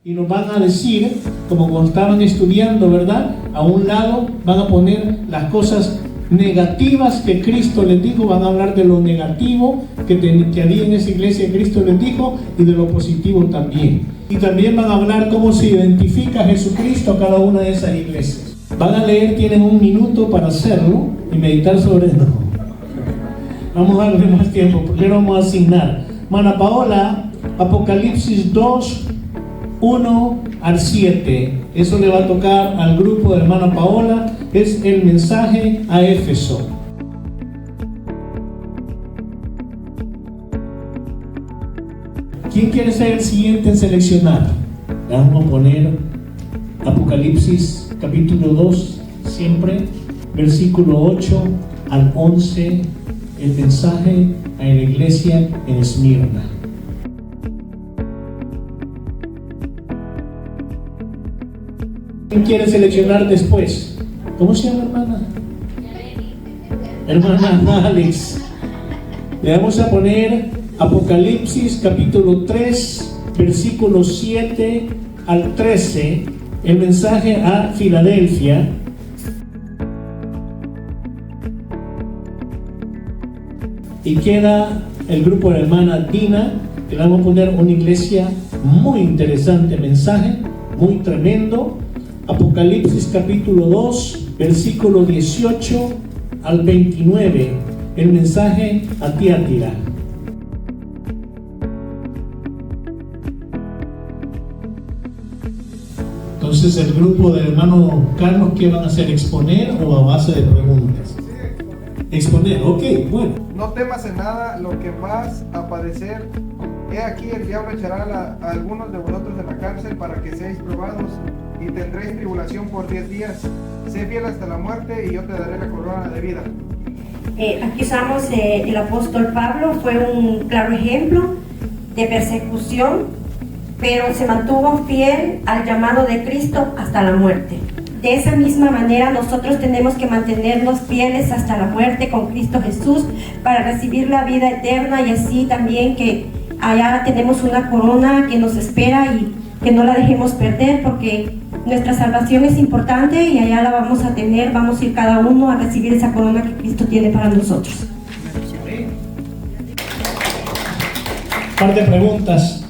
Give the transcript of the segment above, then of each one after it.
y nos van a decir, como cuando estaban estudiando, ¿verdad? A un lado van a poner las cosas negativas que Cristo les dijo, van a hablar de lo negativo que había en esa iglesia que Cristo les dijo y de lo positivo también. Y también van a hablar cómo se identifica a Jesucristo a cada una de esas iglesias. Van a leer, tienen 1 minuto para hacerlo y meditar sobre eso. Vamos a darle más tiempo, porque lo vamos a asignar. Mana Paola, Apocalipsis 2, 1 al 7. Eso le va a tocar al grupo de hermana Paola. Es el mensaje a Éfeso. ¿Quién quiere ser el siguiente en seleccionar? Vamos a poner Apocalipsis capítulo 2, siempre, versículo 8 al 11, el mensaje a la iglesia en Esmirna. ¿Quién quiere seleccionar después? ¿Cómo se llama, hermana? Hermana Alex. Le vamos a poner Apocalipsis capítulo 3, versículos 7 al 13, el mensaje a Filadelfia. Y queda el grupo de la hermana Dina, que le vamos a poner una iglesia muy interesante, mensaje muy tremendo. Apocalipsis capítulo 2, versículo 18 al 29, el mensaje a Tiatira. Entonces el grupo del hermano Carlos, ¿qué van a hacer? ¿Exponer o a base de preguntas? Exponer, ok, bueno. No temas en nada lo que vas a padecer. He aquí el diablo echará a algunos de vosotros en la cárcel para que seáis probados y tendréis tribulación por 10 días. Sé fiel hasta la muerte y yo te daré la corona de vida. Aquí usamos el apóstol Pablo, fue un claro ejemplo de persecución, pero se mantuvo fiel al llamado de Cristo hasta la muerte. De esa misma manera nosotros tenemos que mantenernos fieles hasta la muerte con Cristo Jesús para recibir la vida eterna, y así también que allá tenemos una corona que nos espera y que no la dejemos perder, porque nuestra salvación es importante y allá la vamos a tener. Vamos a ir cada uno a recibir esa corona que Cristo tiene para nosotros. Un par de preguntas.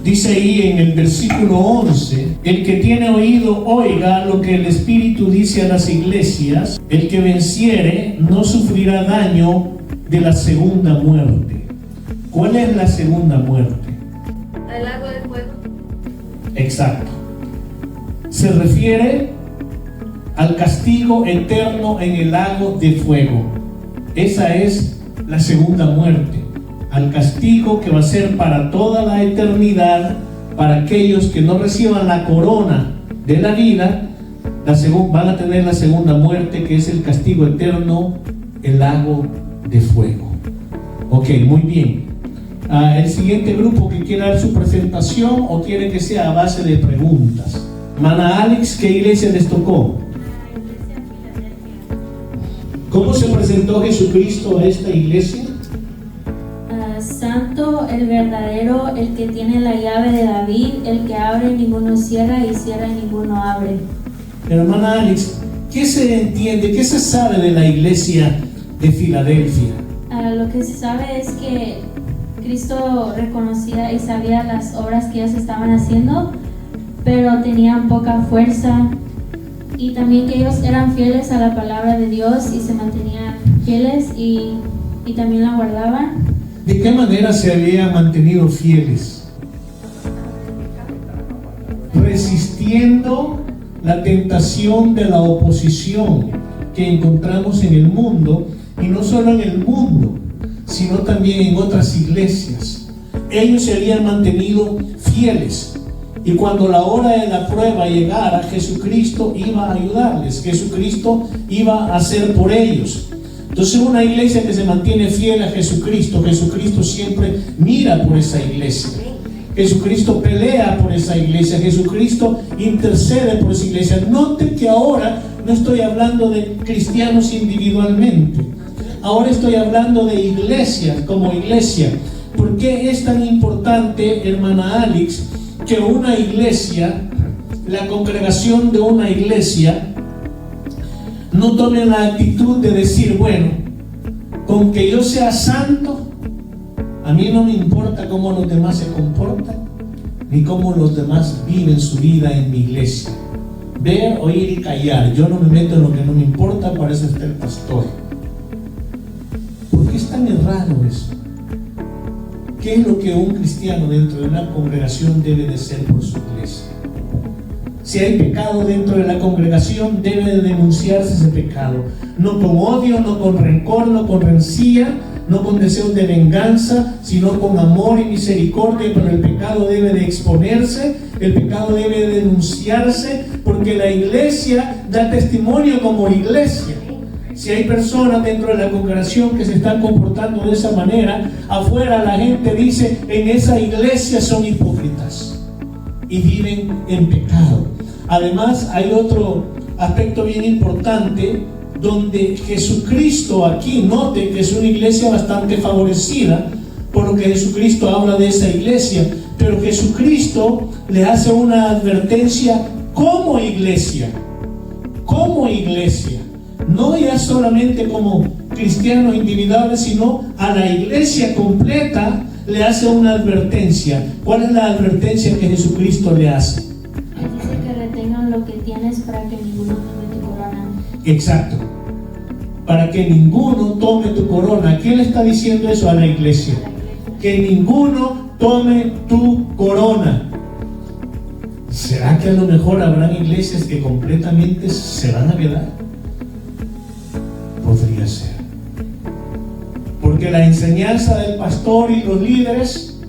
Dice ahí en el versículo 11, el que tiene oído oiga lo que el Espíritu dice a las iglesias, el que venciere no sufrirá daño de la segunda muerte. ¿Cuál es la segunda muerte? El lago de fuego. Exacto. Se refiere al castigo eterno en el lago de fuego. Esa es la segunda muerte. Al castigo que va a ser para toda la eternidad, para aquellos que no reciban la corona de la vida, van a tener la segunda muerte, que es el castigo eterno, el lago de fuego. Ok, muy bien. El siguiente grupo que quiera dar su presentación, o quiere que sea a base de preguntas. Mana Alex, ¿qué iglesia les tocó? ¿Cómo se presentó Jesucristo a esta iglesia? Santo, el verdadero, el que tiene la llave de David, el que abre y ninguno cierra, y cierra y ninguno abre. Hermana Alex, ¿qué se entiende, qué se sabe de la iglesia de Filadelfia? Lo que se sabe es que Cristo reconocía y sabía las obras que ellos estaban haciendo, pero tenían poca fuerza, y también que ellos eran fieles a la palabra de Dios y se mantenían fieles y también la guardaban. ¿De qué manera se habían mantenido fieles? Resistiendo la tentación de la oposición que encontramos en el mundo, y no solo en el mundo, sino también en otras iglesias. Ellos se habían mantenido fieles, y cuando la hora de la prueba llegara, Jesucristo iba a ayudarles, Jesucristo iba a hacer por ellos. Entonces, una iglesia que se mantiene fiel a Jesucristo, Jesucristo siempre mira por esa iglesia. Jesucristo pelea por esa iglesia, Jesucristo intercede por esa iglesia. Note que ahora no estoy hablando de cristianos individualmente, ahora estoy hablando de iglesias como iglesia. ¿Por qué es tan importante, hermana Alex, que una iglesia, la congregación de una iglesia, no tome la actitud de decir, bueno, con que yo sea santo, a mí no me importa cómo los demás se comportan, ni cómo los demás viven su vida en mi iglesia. Ver, oír y callar. Yo no me meto en lo que no me importa, para eso está el pastor. ¿Por qué es tan errado eso? ¿Qué es lo que un cristiano dentro de una congregación debe de ser por su iglesia? Si hay pecado dentro de la congregación, debe de denunciarse ese pecado. No con odio, no con rencor, no con rencilla, no con deseos de venganza, sino con amor y misericordia. Pero el pecado debe de exponerse, el pecado debe de denunciarse, porque la iglesia da testimonio como iglesia. Si hay personas dentro de la congregación que se están comportando de esa manera, afuera la gente dice, en esa iglesia son hipócritas y viven en pecado. Además, hay otro aspecto bien importante, donde Jesucristo aquí, note que es una iglesia bastante favorecida, por lo que Jesucristo habla de esa iglesia, pero Jesucristo le hace una advertencia como iglesia, no ya solamente como cristianos individuales, sino a la iglesia completa le hace una advertencia. ¿Cuál es la advertencia que Jesucristo le hace? Dice que retengan lo que tienes para que ninguno tome tu corona. Exacto. Para que ninguno tome tu corona. ¿A quién le está diciendo eso? A la iglesia. Que ninguno tome tu corona. ¿Será que a lo mejor habrán iglesias que completamente se van a quedar? Podría ser. Porque la enseñanza del pastor y los líderes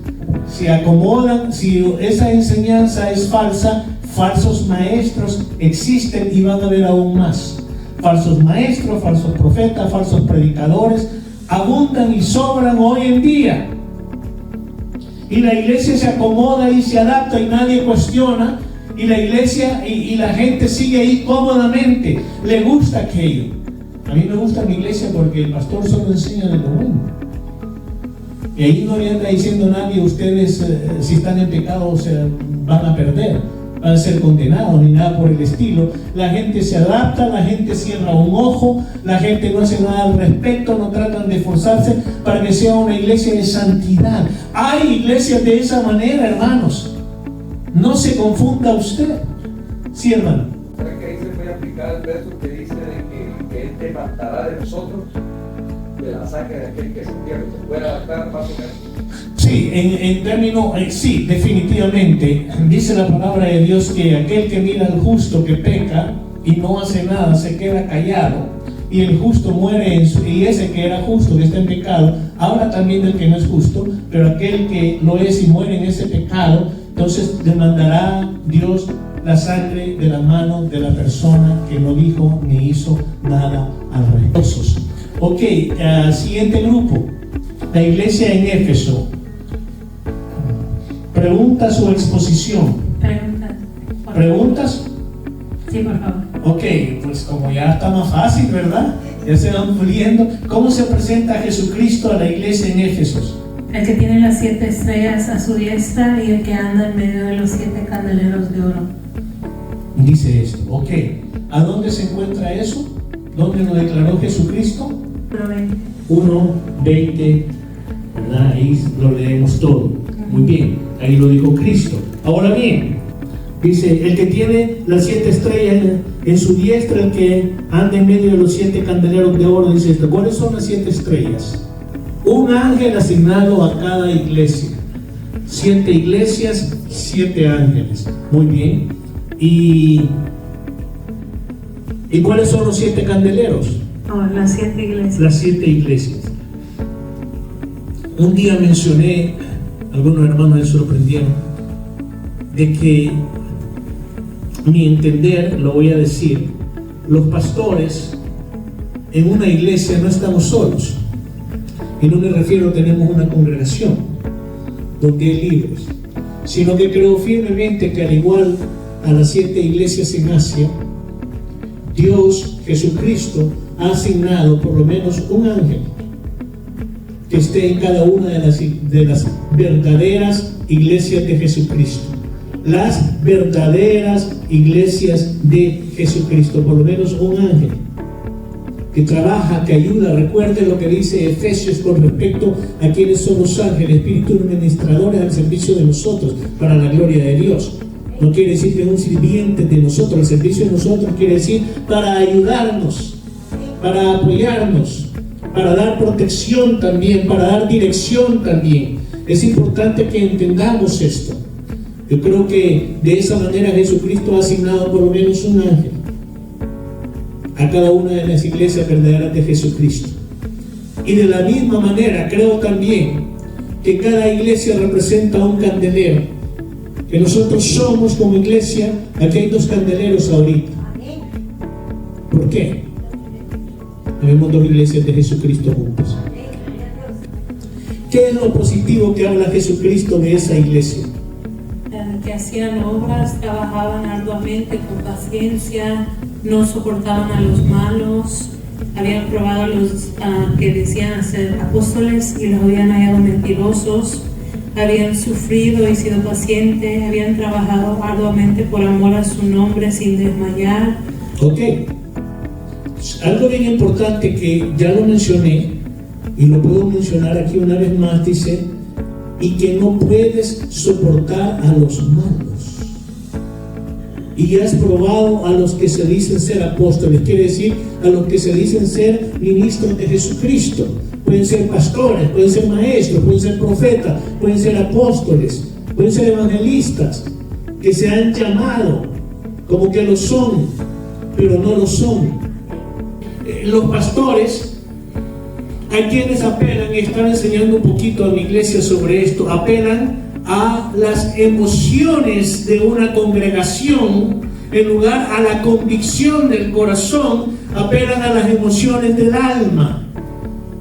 se acomodan. Si esa enseñanza es falsa, falsos maestros existen y van a haber aún más. Falsos maestros, falsos profetas, falsos predicadores abundan y sobran hoy en día. Y la iglesia se acomoda y se adapta y nadie cuestiona. Y la iglesia y la gente sigue ahí cómodamente. Le gusta aquello. A mí me gusta mi iglesia porque el pastor solo enseña de lo bueno. Y ahí no le anda diciendo nadie, ustedes si están en pecado se van a perder, van a ser condenados, ni nada por el estilo. La gente se adapta, la gente cierra un ojo, la gente no hace nada al respecto, no tratan de esforzarse para que sea una iglesia de santidad. Hay iglesias de esa manera, hermanos. No se confunda usted. Sí, hermano. ¿Será que ahí se puede aplicar el verso que dice de que Él te matará de nosotros, de la sangre de aquel que se pierde? ¿Se puede adaptar más o menos? Sí, en términos, sí, definitivamente. Dice la palabra de Dios que aquel que mira al justo que peca y no hace nada, se queda callado, y el justo muere y ese que era justo, que está en pecado, habla también del que no es justo, pero aquel que lo es y muere en ese pecado, entonces demandará Dios la sangre de la mano de la persona que no dijo ni hizo nada al respecto. Ok, siguiente grupo, la iglesia en Éfeso. ¿Preguntas o exposición? ¿Preguntas? Sí, por favor. Ok, pues como ya está más fácil, ¿verdad? Ya se van puliendo. ¿Cómo se presenta Jesucristo a la iglesia en Éfeso? El que tiene las 7 estrellas a su diestra y el que anda en medio de los 7 candeleros de oro. Dice esto, ok. ¿A dónde se encuentra eso? ¿Dónde lo declaró Jesucristo? 1:20, ¿verdad? Ahí lo leemos todo. Muy bien, ahí lo dijo Cristo. Ahora bien, dice, el que tiene las 7 estrellas en su diestra, el que anda en medio de los 7 candeleros de oro, dice esto. ¿Cuáles son las 7 estrellas? Un ángel asignado a cada iglesia. 7 iglesias, 7 ángeles. Muy bien. ¿Y cuáles son los 7 candeleros? Las 7 iglesias. Las 7 iglesias. Un día mencioné, algunos hermanos me sorprendieron, de que mi entender, lo voy a decir, los pastores en una iglesia no estamos solos. Y no me refiero a tenemos una congregación donde hay líderes, sino que creo firmemente que al igual a las 7 iglesias en Asia, Dios, Jesucristo, ha asignado por lo menos un ángel que esté en cada una de las verdaderas iglesias de Jesucristo. las verdaderas iglesias de Jesucristo, por lo menos un ángel que trabaja, que ayuda. Recuerde lo que dice Efesios con respecto a quienes son los ángeles, espíritus ministradores al servicio de nosotros, para la gloria de Dios. No quiere decir que es un sirviente de nosotros, el servicio de nosotros quiere decir para ayudarnos, para apoyarnos, para dar protección también, para dar dirección también. Es importante que entendamos esto. Yo creo que de esa manera Jesucristo ha asignado por lo menos un ángel a cada una de las iglesias verdaderas de Jesucristo. Y de la misma manera creo también que cada iglesia representa un candelero, que nosotros somos como iglesia. Aquí hay 2 candeleros ahorita. ¿Por qué? Habemos 2 iglesias de Jesucristo juntos. ¿Qué es lo positivo que habla Jesucristo de esa iglesia? Que hacían obras, trabajaban arduamente con paciencia, no soportaban a los malos, habían probado a los que decían ser apóstoles y los habían hallado mentirosos, habían sufrido y sido pacientes, habían trabajado arduamente por amor a su nombre sin desmayar. Ok, algo bien importante que ya lo mencioné y lo puedo mencionar aquí una vez más, dice: y que no puedes soportar a los malos. Y has probado a los que se dicen ser apóstoles, quiere decir a los que se dicen ser ministros de Jesucristo. Pueden ser pastores, pueden ser maestros, pueden ser profetas, pueden ser apóstoles, pueden ser evangelistas, que se han llamado como que lo son, pero no lo son. Los pastores, a quienes apelan, y están enseñando un poquito a mi iglesia sobre esto, apelan a las emociones de una congregación en lugar a la convicción del corazón, apelan a las emociones del alma.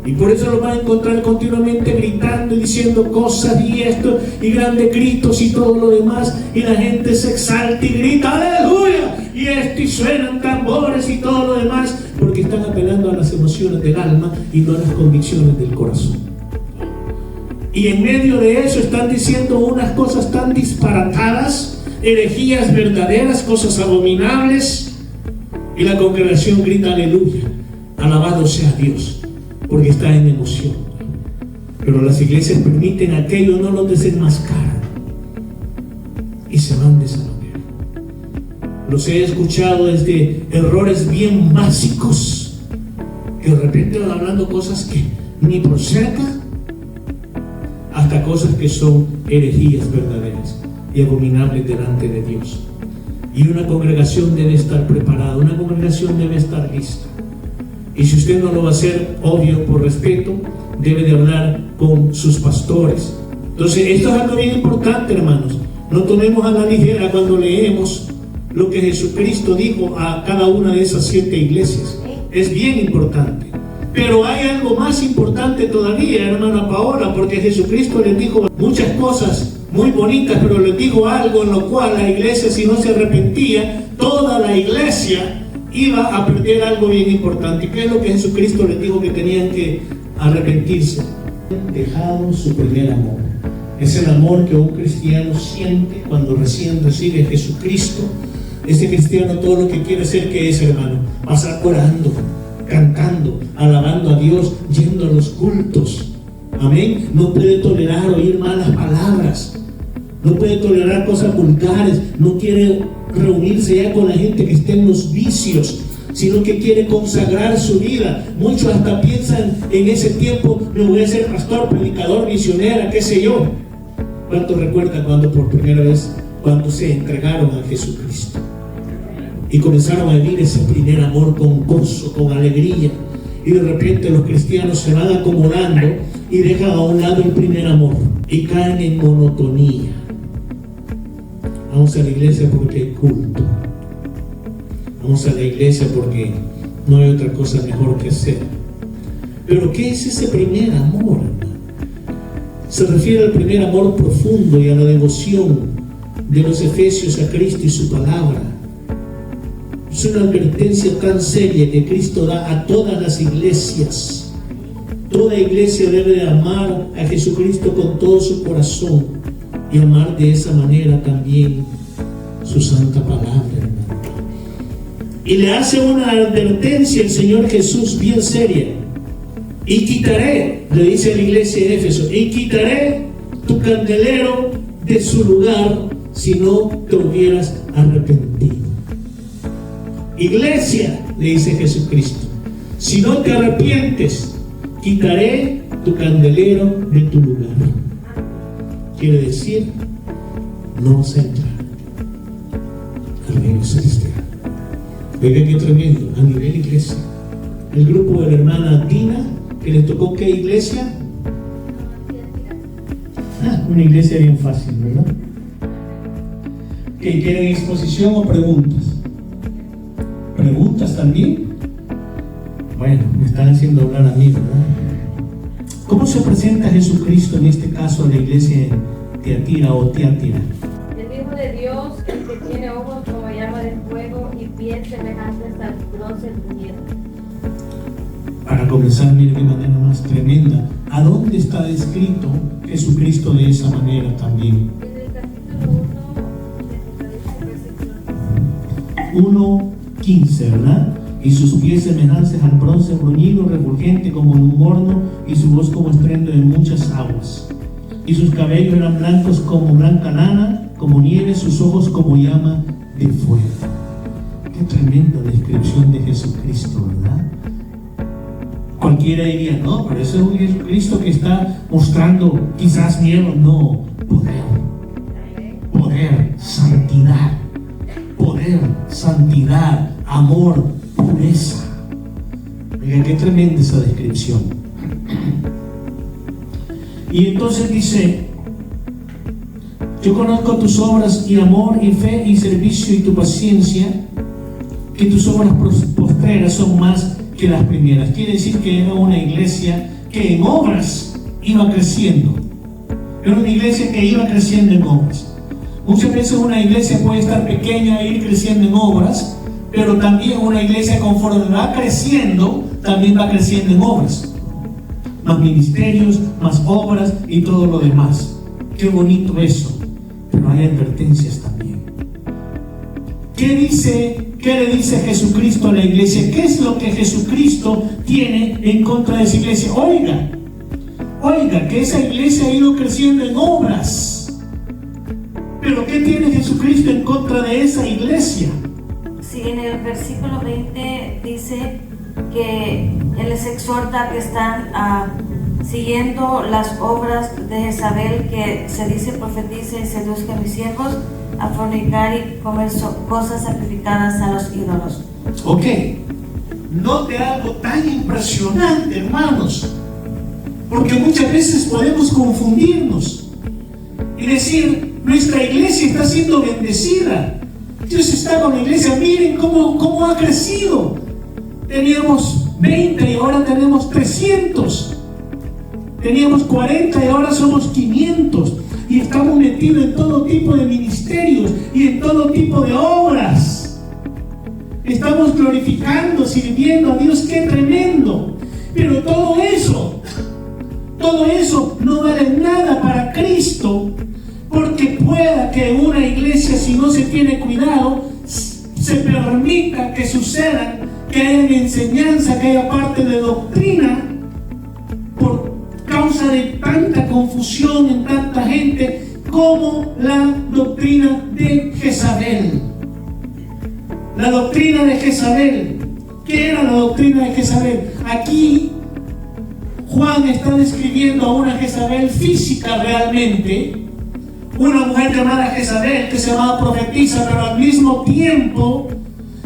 Y por eso lo van a encontrar continuamente gritando y diciendo cosas y esto, y grandes gritos y todo lo demás, y la gente se exalta y grita aleluya, y esto, y suenan tambores y todo lo demás, porque están apelando a las emociones del alma y no a las convicciones del corazón. Y en medio de eso están diciendo unas cosas tan disparatadas, herejías verdaderas, cosas abominables, y la congregación grita aleluya, alabado sea Dios, porque está en emoción. Pero las iglesias permiten aquello, no lo desenmascaran y se van de esa manera. Los he escuchado desde errores bien básicos, que de repente van hablando cosas que ni por cerca, hasta cosas que son herejías verdaderas y abominables delante de Dios. Y una congregación debe estar preparada, una congregación debe estar lista. Y si usted no lo va a hacer, obvio, por respeto, debe de hablar con sus pastores. Entonces, esto es algo bien importante, hermanos. No tomemos a la ligera cuando leemos lo que Jesucristo dijo a cada una de esas 7 iglesias. Es bien importante. Pero hay algo más importante todavía, hermana Paola, porque Jesucristo les dijo muchas cosas muy bonitas, pero les dijo algo en lo cual la iglesia, si no se arrepentía, toda la iglesia iba a perder algo bien importante. ¿Qué es lo que Jesucristo les dijo que tenían que arrepentirse? Dejaron su primer amor. Es el amor que un cristiano siente cuando recién recibe a Jesucristo. Ese cristiano todo lo que quiere ser, ¿qué es, hermano? Pasar orando, cantando, alabando a Dios, yendo a los cultos. Amén. No puede tolerar oír malas palabras, no puede tolerar cosas vulgares, no quiere reunirse ya con la gente que esté en los vicios, sino que quiere consagrar su vida. Muchos hasta piensan en ese tiempo: me voy a ser pastor, predicador, misionera, qué sé yo. ¿Cuántos recuerdan cuando por primera vez, cuando se entregaron a Jesucristo y comenzaron a vivir ese primer amor con gozo, con alegría? Y de repente los cristianos se van acomodando y dejan a un lado el primer amor y caen en monotonía. Vamos a la iglesia porque hay culto, vamos a la iglesia porque no hay otra cosa mejor que hacer. Pero ¿qué es ese primer amor? Se refiere al primer amor profundo y a la devoción de los efesios a Cristo y su palabra. Es una advertencia tan seria que Cristo da a todas las iglesias. Toda iglesia debe de amar a Jesucristo con todo su corazón y amar de esa manera también su santa palabra, hermano. Y le hace una advertencia el Señor Jesús bien seria. Y quitaré, le dice a la iglesia de Éfeso, y quitaré tu candelero de su lugar si no te hubieras arrepentido. Iglesia, le dice Jesucristo, si no te arrepientes, quitaré tu candelero de tu lugar. Quiere decir, no vas a entrar al reino celestial. Oiga, qué tremendo, a nivel iglesia. El grupo de la hermana Tina, que le tocó, ¿qué iglesia? Una iglesia bien fácil, ¿verdad? ¿Que quieren exposición o preguntas? ¿Preguntas también? Bueno, me están haciendo hablar a mí, ¿verdad? ¿Cómo se presenta Jesucristo en este caso a la iglesia de Tiatira o Tiatira? El Hijo de Dios, el que tiene ojos como llama de fuego y pies semejantes al bronce bruñido. Para comenzar, miren qué manera más tremenda. ¿A dónde está descrito Jesucristo de esa manera también? En el capítulo 1 de 1:15, ¿verdad? Y sus pies semejantes al bronce bruñido, refulgente como en un horno, y su voz como estruendo de muchas aguas. Y sus cabellos eran blancos como blanca lana, como nieve, sus ojos como llama de fuego. Qué tremenda descripción de Jesucristo, ¿verdad? Cualquiera diría, no, pero ese es un Jesucristo que está mostrando quizás miedo. No, poder, santidad, amor, pureza. Oiga, qué tremenda esa descripción. Y entonces dice, yo conozco tus obras y amor y fe y servicio y tu paciencia, que tus obras postreras son más que las primeras. Quiere decir que era una iglesia que en obras iba creciendo. Era una iglesia que iba creciendo en obras. Muchas veces una iglesia puede estar pequeña e ir creciendo en obras, pero también una iglesia, conforme va creciendo, también va creciendo en obras. Más ministerios, más obras y todo lo demás. Qué bonito eso. Pero hay advertencias también. ¿Qué le dice Jesucristo a la iglesia? ¿Qué es lo que Jesucristo tiene en contra de esa iglesia? Oiga, que esa iglesia ha ido creciendo en obras. Pero ¿qué tiene Jesucristo en contra de esa iglesia? Sí, en el versículo 20 dice que Él les exhorta que están siguiendo las obras de Jezabel, que se dice, profetiza y seduzca a mis siervos a fornicar y comer cosas sacrificadas a los ídolos. Ok, note algo tan impresionante, hermanos, porque muchas veces podemos confundirnos y decir, nuestra iglesia está siendo bendecida, Dios está con la iglesia, miren cómo ha crecido. Teníamos 20 y ahora tenemos 300. Teníamos 40 y ahora somos 500. Y estamos metidos en todo tipo de ministerios y en todo tipo de obras. Estamos glorificando, sirviendo a Dios. ¡Qué tremendo! Pero todo eso no vale nada para Cristo, porque pueda que en una iglesia, si no se tiene cuidado, se permita que sucedan, que haya enseñanza, que haya parte de doctrina, por causa de tanta confusión en tanta gente, como la doctrina de Jezabel. La doctrina de Jezabel. ¿Qué era la doctrina de Jezabel? Aquí Juan está describiendo a una Jezabel física realmente, una mujer llamada Jezabel que se llamaba profetisa, pero al mismo tiempo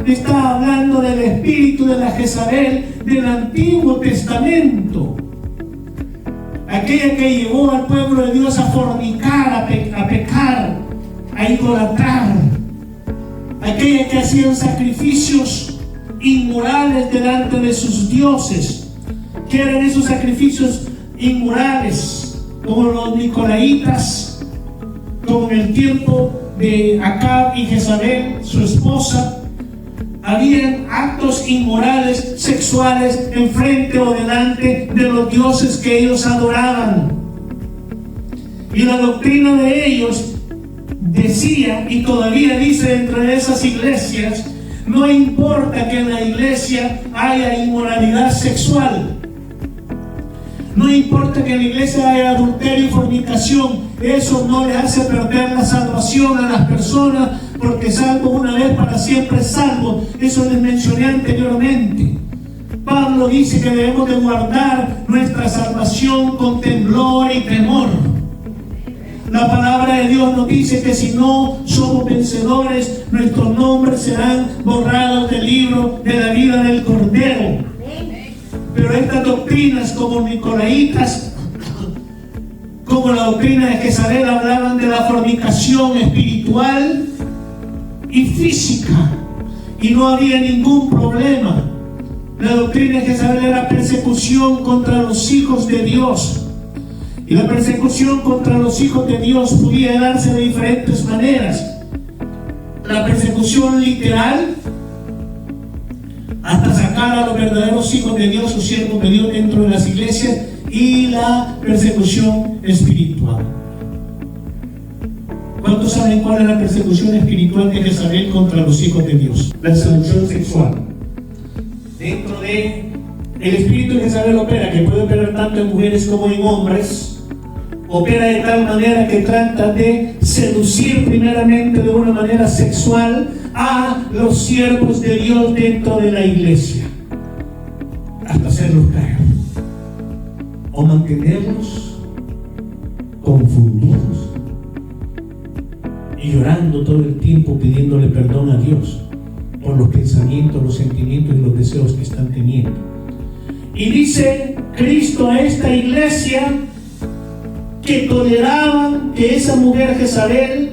está hablando del espíritu de la Jezabel del Antiguo Testamento, aquella que llevó al pueblo de Dios a fornicar, a pecar, a idolatrar, aquella que hacían sacrificios inmorales delante de sus dioses. ¿Qué eran esos sacrificios inmorales? Como los nicolaitas, como en el tiempo de Acab y Jezabel, su esposa. Habían actos inmorales, sexuales, enfrente o delante de los dioses que ellos adoraban. Y la doctrina de ellos decía, y todavía dice dentro de esas iglesias, no importa que en la iglesia haya inmoralidad sexual, no importa que en la iglesia haya adulterio y fornicación, eso no le hace perder la salvación a las personas, porque salvo una vez para siempre salvo. Eso les mencioné anteriormente. Pablo dice que debemos de guardar nuestra salvación con temblor y temor. La palabra de Dios nos dice que si no somos vencedores, nuestros nombres serán borrados del libro de la vida del Cordero. Pero estas doctrinas como nicolaitas, como la doctrina de Jezabel, hablaban de la fornicación espiritual y física, y no había ningún problema. La doctrina de Jezabel era persecución contra los hijos de Dios. Y la persecución contra los hijos de Dios podía darse de diferentes maneras. La persecución literal, hasta sacar a los verdaderos hijos de Dios o siervos de Dios dentro de las iglesias, y la persecución espiritual. ¿Cuántos saben cuál es la persecución espiritual de Jezabel contra los hijos de Dios? La seducción sexual. Dentro de el espíritu de Jezabel opera, que puede operar tanto en mujeres como en hombres. Opera de tal manera que trata de seducir primeramente de una manera sexual a los siervos de Dios dentro de la iglesia, hasta hacerlos caer o mantenerlos confundidos y llorando todo el tiempo pidiéndole perdón a Dios por los pensamientos, los sentimientos y los deseos que están teniendo. Y dice Cristo a esta iglesia que toleraban que esa mujer Jezabel,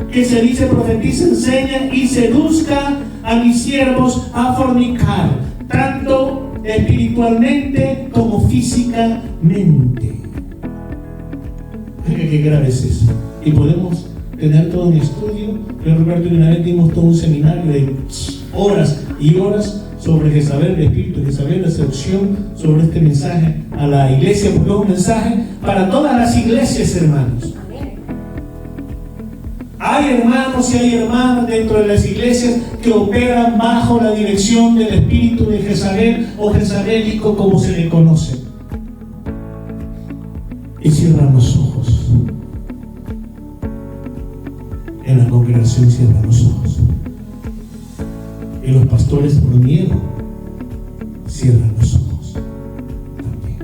que se dice profetiza, enseña y seduzca a mis siervos a fornicar, tanto espiritualmente como físicamente. Oiga, qué grave es eso. Y podemos tener todo un estudio. Yo recuerdo que una vez dimos todo un seminario de horas y horas sobre Jezabel, el espíritu de Jezabel, la seducción, sobre este mensaje a la iglesia, porque es un mensaje para todas las iglesias, hermanos. Hay hermanos y hay hermanas dentro de las iglesias que operan bajo la dirección del espíritu de Jezabel o jezabélico, como se le conoce, y cierran los ojos. En la congregación cierran los ojos. Y los pastores, por miedo, cierran los ojos también.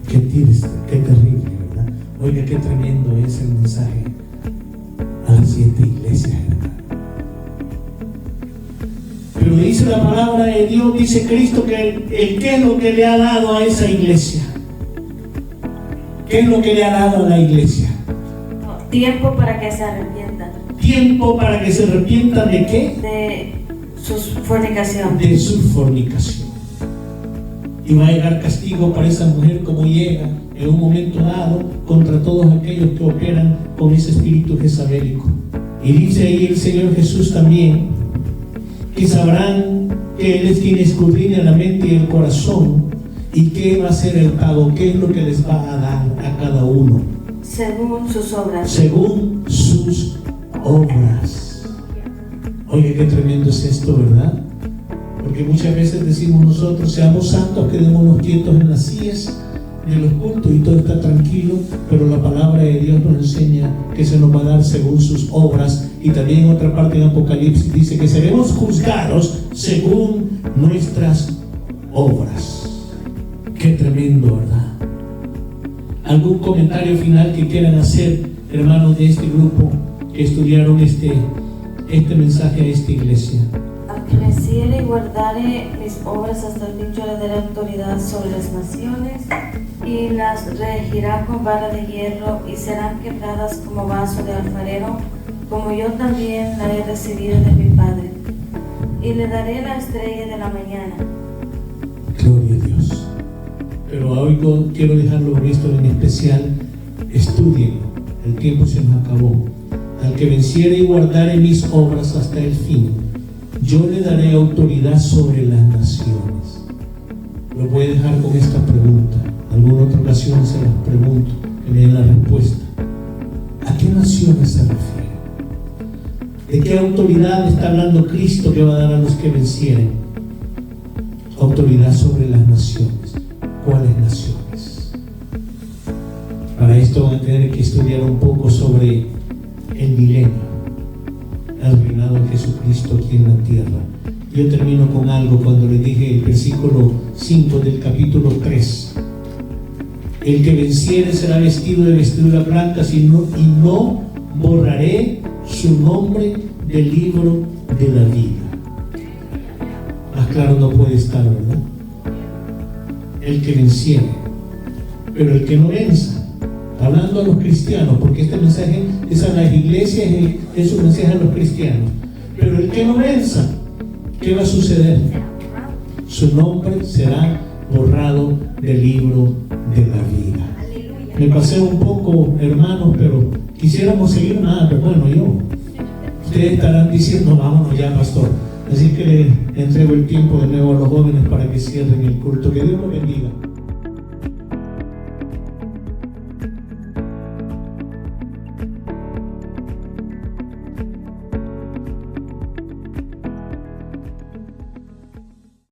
Qué triste, qué terrible, ¿verdad? Oiga, qué tremendo es el mensaje a las 7 iglesias, hermano. Pero dice la palabra de Dios, dice Cristo, que ¿qué es lo que le ha dado a esa iglesia? ¿Qué es lo que le ha dado a la iglesia? Tiempo para que se arrepientan. ¿Tiempo para que se arrepientan de qué? De su fornicación. De su fornicación. Y va a llegar castigo para esa mujer, como llega en un momento dado contra todos aquellos que operan con ese espíritu jezabélico. Y dice ahí el Señor Jesús también que sabrán que Él es quien escudriña la mente y el corazón, y qué va a ser el pago, qué es lo que les va a dar a cada uno. Según sus obras. Según sus obras. Oye, qué tremendo es esto, ¿verdad? Porque muchas veces decimos nosotros, seamos santos, quedémonos quietos en las sillas de los cultos y todo está tranquilo, pero la palabra de Dios nos enseña que se nos va a dar según sus obras. Y también en otra parte de Apocalipsis dice que seremos juzgados según nuestras obras. Qué tremendo, ¿verdad? ¿Algún comentario final que quieran hacer, hermanos de este grupo que estudiaron este mensaje a esta iglesia? Al que venciere y guardare mis obras hasta el fin, yo le daré autoridad sobre las naciones y las regirá con vara de hierro, y serán quebradas como vaso de alfarero, como yo también la he recibido de mi Padre. Y le daré la estrella de la mañana. Gloria a Dios. Pero hoy quiero dejarlo esto en especial. Estudienlo, el tiempo se nos acabó. Al que venciere y guardare mis obras hasta el fin, yo le daré autoridad sobre las naciones. Lo voy a dejar con esta pregunta: alguna otra ocasión se los pregunto, que me den la respuesta. ¿A qué naciones se refiere? ¿De qué autoridad está hablando Cristo que va a dar a los que vencieren? Autoridad sobre las naciones. ¿Cuáles naciones? Para esto van a tener que estudiar un poco sobre el milenio, el reinado de Jesucristo aquí en la tierra. Yo termino con algo cuando les dije el versículo 5 del capítulo 3. El que venciere será vestido de vestiduras blancas y no borraré su nombre del libro de la vida. Más claro no puede estar, ¿verdad? El que venciere. Pero el que no venza, hablando a los cristianos, porque este mensaje es a las iglesias, es un mensaje a los cristianos. Pero el que no venza, ¿qué va a suceder? Su nombre será borrado del libro de la vida. Me pasé un poco, hermanos, pero quisiéramos seguir más, pero bueno, ustedes estarán diciendo, vámonos ya, pastor. Así que le entrego el tiempo de nuevo a los jóvenes para que cierren el culto. Que Dios los bendiga.